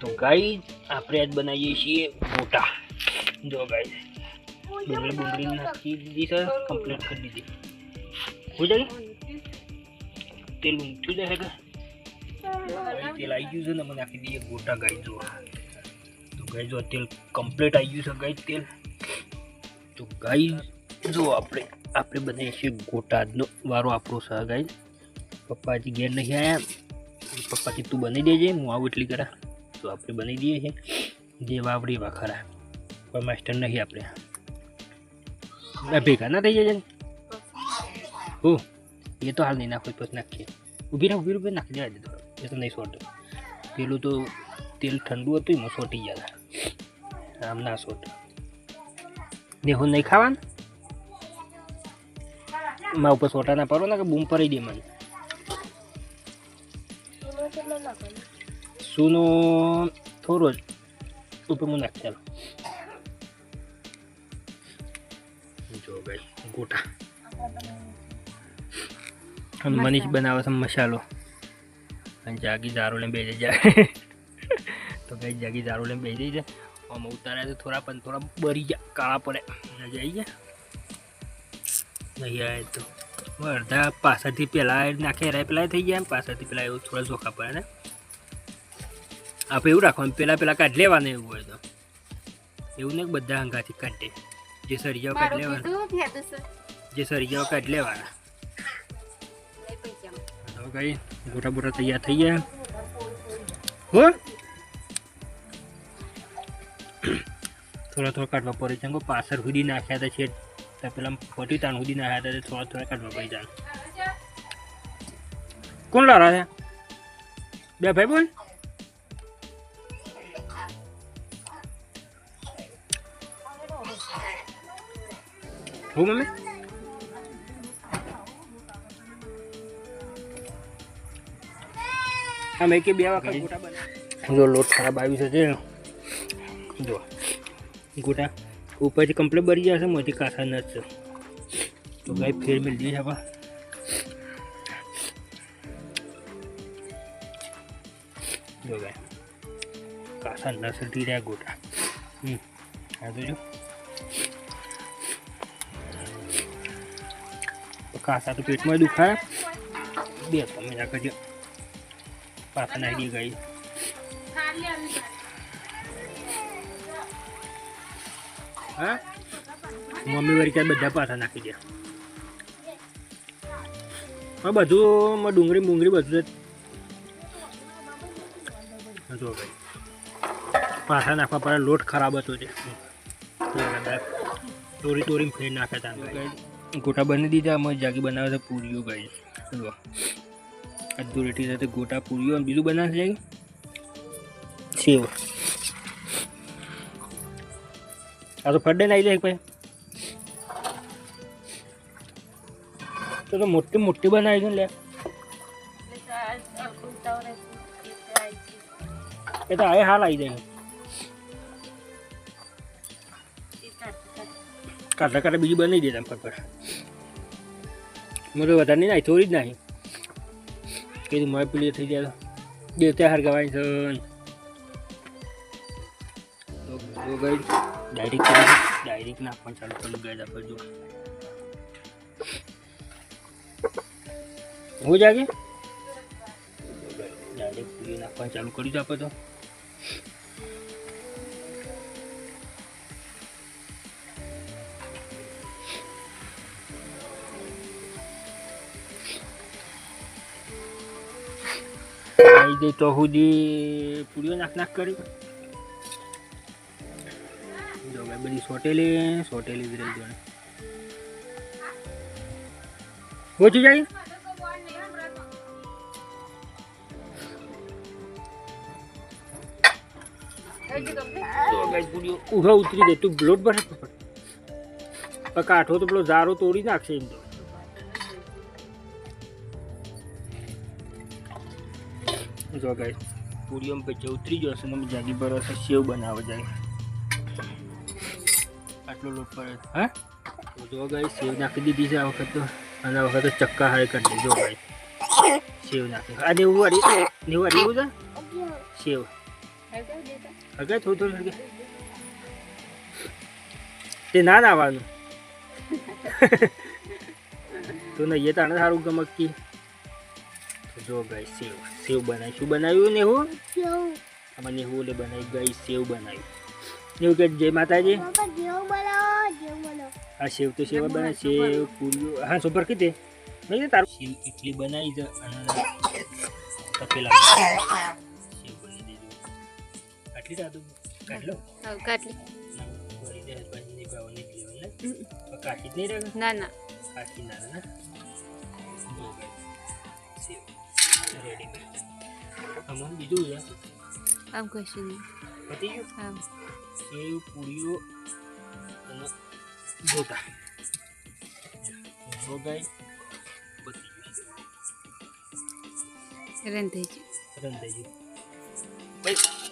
તો ગાઈસ આપણે આજ બનાવીએ છીએ ગોટા। જો ગાઈસ ડુંગળી નાખી દીધી છે, કમ્પ્લીટ કરી દીધી। हो जाएगी तेल ઊંચું જાય કે તેલ આવી ગયું છે ને મને નાખી દઈએ ગોટા। ગાઈસ જો તો ગાઈસ જો તેલ કમ્પ્લીટ આવી ગયું છે ગાઈસ તેલ। તો ગાઈસ જો આપણે બનાવીએ છીએ ગોટા। આજનો વારો આપણો છે ગાઈસ। પપ્પાજી ઘેર નહીં આવ્યા, પપ્પાજી તું બનાવી દેજે, હું આવું એટલી કરા। तो આપણે બનાવી દઈએ છીએ જે વાવડી વાખરા, કોઈ માસ્ટર નહીં આપણે ભેગા ના થઈ જાય। हो ये तो हाल नहीं ना कोई पस नाखिए उभी रह नाखी देवा दे ये तो नहीं सोट पेलू तो तेल ठंडू होती में सोटी जाता आम ना सोट देखो नहीं खावा मैं ऊपर सोटा ना पड़ो ना कि बूम पड़ी दे मन सुनो थोड़ो ऊपर मुँह नाख चलो जो गई गोटा हम मनीष बनावे सब मसालो जागी दारू ले बेच जाए तो कहीं जागी दारू ले बेच जाए और उतारे तो थोड़ा बरी जा काला पड़े जाइए नहीं आए तो अर्धा पासा थी पेला नाखे राय पेला थी जाए पासा थी पेला थोड़ा चोखा पड़े ने आप एवं राखो पेला पेला काट लेवा एवं तो एवं नहीं बदा हंगाथी काटे जे सरियाओ काट लेवा जे सरियाओ काट लेवा गई गोटा बोटा तैयार थी गया हो थोड़ा थोड़ा काटवा पड़े चंगो पासर हुदी नाख्या था छे तो पेला फोटी तान हुदी नाख्या था थोड़ा थोड़ा काटवा पड़ी जान कौन ला रहा है बे भाई बोल हो मम्मी हम एक बे वखत गोटा बना जो लोट खराब आई से जो गोटा ऊपर से कम्प्लीट बरी जाए मोटी कासा न तो गाय फिर मिल दी है जो गाय कासा नस दी रहा गोटा आ तो जो कासा तो पेट में दुखा बे तो मैं कर पासा नाखी गई हाँ मम्मी वरी क्या बधा पासा नाखी दे हाँ बधु डूंगरी बूंगरी बधु जो भाई पासा नाखवा पड़े लोट खराब तो तोरी तोरी फेर नाखे था गोटा बनी दीधा मैं जागी बनावे पूरी गई अद्धू रेटी साथ गोटा पूरी और बीजू बना जाएगी सेव आ तो फटे ना जाए भाई तो मोटी मोटी बनाई दो ले ये तो आए हाल आई जाएंगे काटा काटा बीजू बनी देता फटफट मुझे बता नहीं थोड़ी ज नहीं कि मैं पीली थी जाए देते हर गवाई सन तो गई डायरेक्ट नाखवा चालू कर गए पर जो हो जाएगी डायरेक्ट पूरी नाखवा चालू कर आप तो दे तो हुदी पूरी नाख करी जो भाई बड़ी सोटेली भी रही हो जाए तो गाइस पूरी उभा उतरी दे तू ब्लोट भर पर काठो तो पेलो जारो तोड़ी नाखशे एम तो जो गाइस पूरी में पे उतरी जो से मैं जागी पर सेव बनावा जाए आटलो लोट पर हाँ तो जो गाइस सेव नाखी दीधी है आ वखत तो चक्का हारे कर दे जो गाइस સેવ નાખે આ 90 વાળી એવું છે સેવ હગે થોડું હગે તે ના નાવાનું તો નહીં એ તાણે સારું ગમકી જો ગાઈસ સેવ બનાવી શું બનાવ્યું ને હું આમાં ને હું બનાવી ગાઈસ સેવ બનાવ્યું એવું કે જય માતાજી આ સેવ તો સેવ બનાવી સેવ પૂરીઓ હા સુપર કીધે નહીં તારું સેવ એટલી બનાવી છે અને તપેલા સેવ બની દેજો આટલી રાતું કાઢ લો કાટલી વળી દે ભાઈ ભાવ નહીં પીવો ને કાઢી જ નહીં રહે ના ના કાઢી ના ને સેવ રેડી આમાં બીજું છે આમ કશું નહીં પતી ગયું આમ સેવ પૂરીઓ અને ગોટા જો ગાય પતી ગયું રંધાઈ ગયું રન થઈ ગયું ભાઈ